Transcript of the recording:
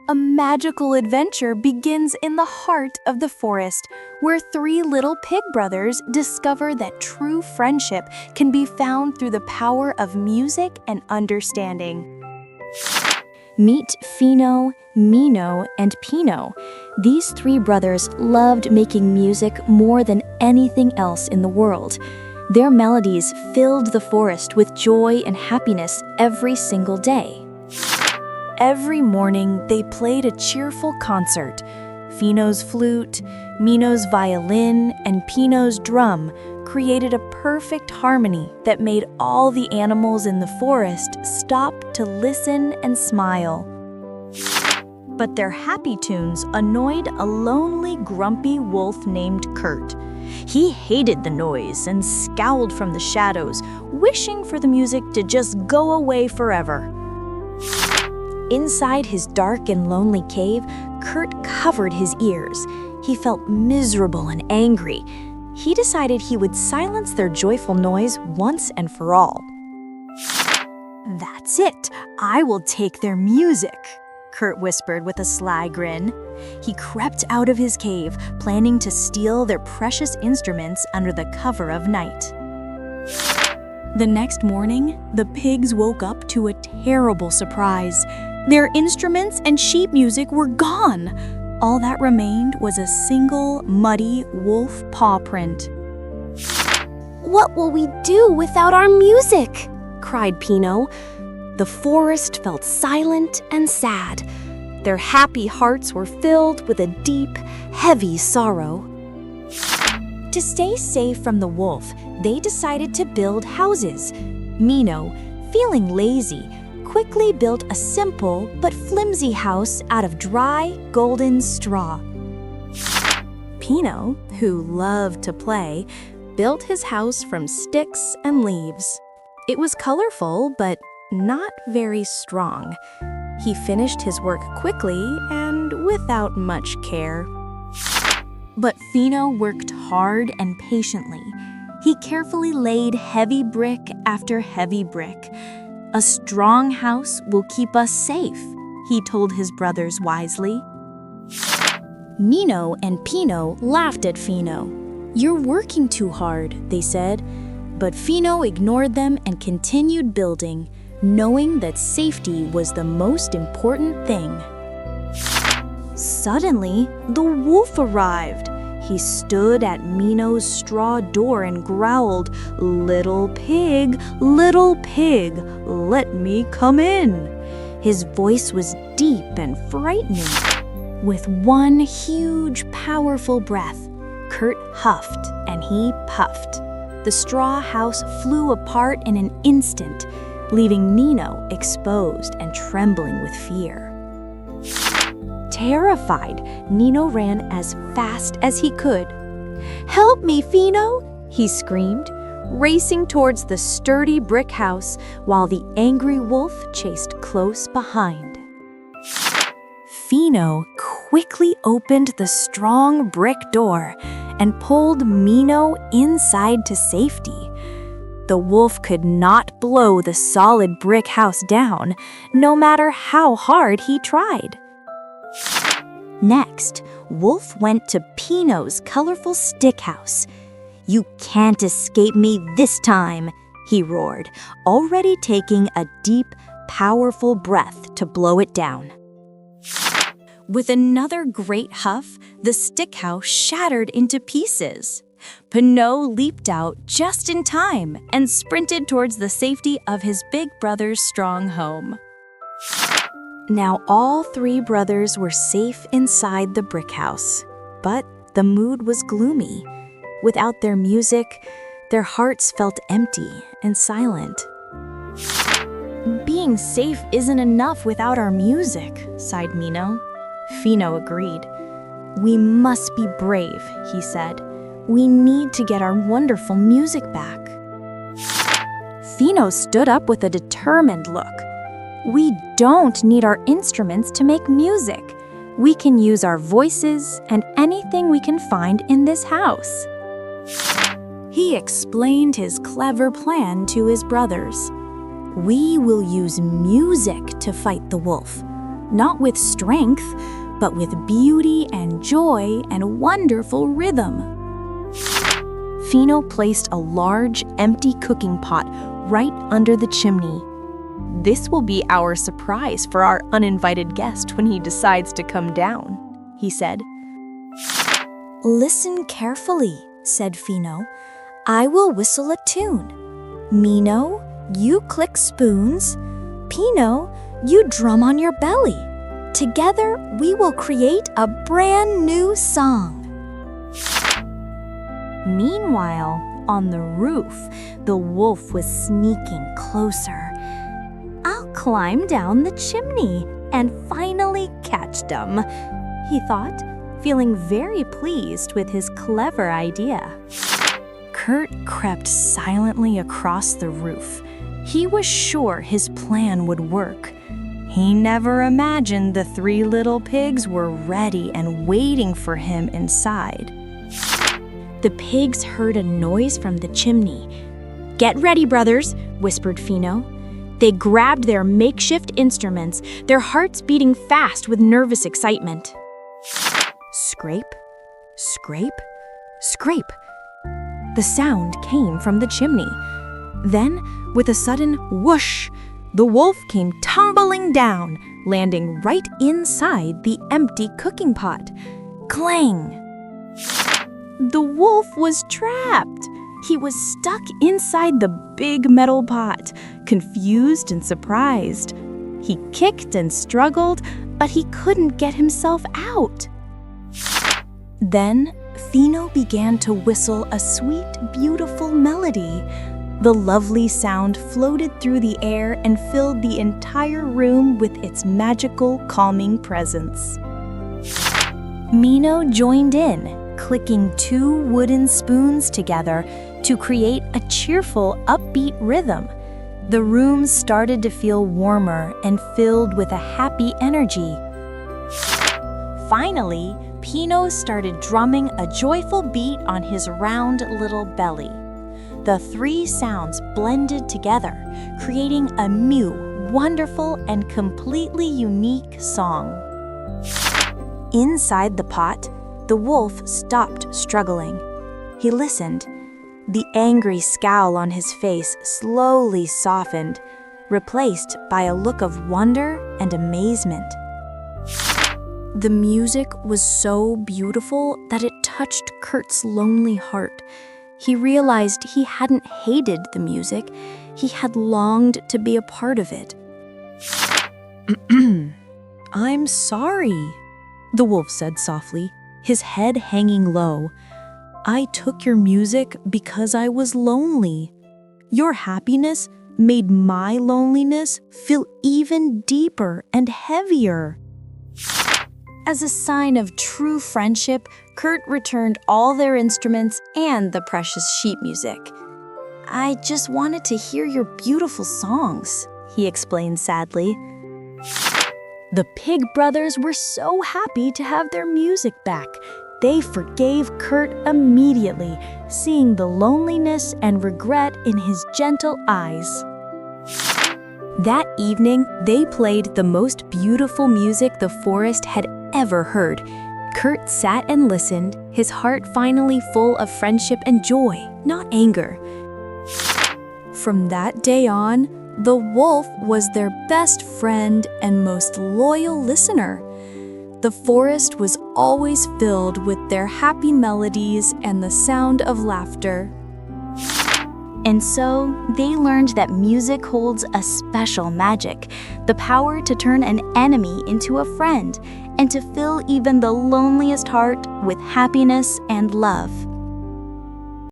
A magical adventure begins in the heart of the forest, where three little pig brothers discover that true friendship can be found through the power of music and understanding. Meet Feno, Mino, and Pino. These three brothers loved making music more than anything else in the world. Their melodies filled the forest with joy and happiness every single day. Every morning, they played a cheerful concert. Feno's flute, Mino's violin, and Pino's drum created a perfect harmony that made all the animals in the forest stop to listen and smile. But their happy tunes annoyed a lonely, grumpy wolf named Kurt. He hated the noise and scowled from the shadows, wishing for the music to just go away forever. Inside his dark and lonely cave, Kurt covered his ears. He felt miserable and angry. He decided he would silence their joyful noise once and for all. "That's it. I will take their music," Kurt whispered with a sly grin. He crept out of his cave, planning to steal their precious instruments under the cover of night. The next morning, the pigs woke up to a terrible surprise. Their instruments and sheet music were gone. All that remained was a single, muddy wolf paw print. "What will we do without our music?" cried Pino. The forest felt silent and sad. Their happy hearts were filled with a deep, heavy sorrow. To stay safe from the wolf, they decided to build houses. Mino, feeling lazy, quickly built a simple but flimsy house out of dry, golden straw. Pino, who loved to play, built his house from sticks and leaves. It was colorful, but not very strong. He finished his work quickly and without much care. But Feno worked hard and patiently. He carefully laid heavy brick after heavy brick. "A strong house will keep us safe," he told his brothers wisely. Mino and Pino laughed at Feno. "You're working too hard," they said. But Feno ignored them and continued building, knowing that safety was the most important thing. Suddenly, the wolf arrived. He stood at Mino's straw door and growled, little pig, let me come in." His voice was deep and frightening. With one huge, powerful breath, Kurt huffed and he puffed. The straw house flew apart in an instant, leaving Mino exposed and trembling with fear. Terrified, Mino ran as fast as he could. "Help me, Feno!" he screamed, racing towards the sturdy brick house while the angry wolf chased close behind. Feno quickly opened the strong brick door and pulled Mino inside to safety. The wolf could not blow the solid brick house down, no matter how hard he tried. Next, Wolf went to Pino's colorful stick house. "You can't escape me this time," he roared, already taking a deep, powerful breath to blow it down. With another great huff, the stick house shattered into pieces. Pino leaped out just in time and sprinted towards the safety of his big brother's strong home. Now all three brothers were safe inside the brick house, but the mood was gloomy. Without their music, their hearts felt empty and silent. "Being safe isn't enough without our music," sighed Mino. Feno agreed. "We must be brave," he said. "We need to get our wonderful music back." Feno stood up with a determined look. "We don't need our instruments to make music. We can use our voices and anything we can find in this house." He explained his clever plan to his brothers. "We will use music to fight the wolf. not with strength, but with beauty and joy and wonderful rhythm. Feno placed a large, empty cooking pot right under the chimney. "This will be our surprise for our uninvited guest when he decides to come down," he said. "Listen carefully," said Feno. "I will whistle a tune. Mino, you click spoons. Pino, you drum on your belly. Together, we will create a brand new song." Meanwhile, on the roof, the wolf was sneaking closer. "I'll climb down the chimney and finally catch them," he thought, feeling very pleased with his clever idea. Kurt crept silently across the roof. He was sure his plan would work. He never imagined the 3 little pigs were ready and waiting for him inside. The pigs heard a noise from the chimney. "Get ready, brothers," whispered Feno. They grabbed their makeshift instruments, their hearts beating fast with nervous excitement. Scrape, scrape, scrape. The sound came from the chimney. Then, with a sudden whoosh, the wolf came tumbling down, landing right inside the empty cooking pot. Clang! The wolf was trapped. He was stuck inside the big metal pot, confused and surprised. He kicked and struggled, but he couldn't get himself out. Then, Feno began to whistle a sweet, beautiful melody. The lovely sound floated through the air and filled the entire room with its magical, calming presence. Mino joined in, clicking 2 wooden spoons together to create a cheerful, upbeat rhythm. The room started to feel warmer and filled with a happy energy. Finally, Pino started drumming a joyful beat on his round little belly. The 3 sounds blended together, creating a new, wonderful, and completely unique song. Inside the pot, the wolf stopped struggling. He listened. The angry scowl on his face slowly softened, replaced by a look of wonder and amazement. The music was so beautiful that it touched Kurt's lonely heart. He realized he hadn't hated the music, he had longed to be a part of it. "I'm sorry," the wolf said softly, his head hanging low. "I took your music because I was lonely. Your happiness made my loneliness feel even deeper and heavier." As a sign of true friendship, Kurt returned all their instruments and the precious sheet music. "I just wanted to hear your beautiful songs," he explained sadly. The Pig brothers were so happy to have their music back. They forgave Kurt immediately, seeing the loneliness and regret in his gentle eyes. That evening, they played the most beautiful music the forest had ever heard. Kurt sat and listened, his heart finally full of friendship and joy, not anger. From that day on, the wolf was their best friend and most loyal listener. The forest was always filled with their happy melodies and the sound of laughter. And so, they learned that music holds a special magic, the power to turn an enemy into a friend, and to fill even the loneliest heart with happiness and love.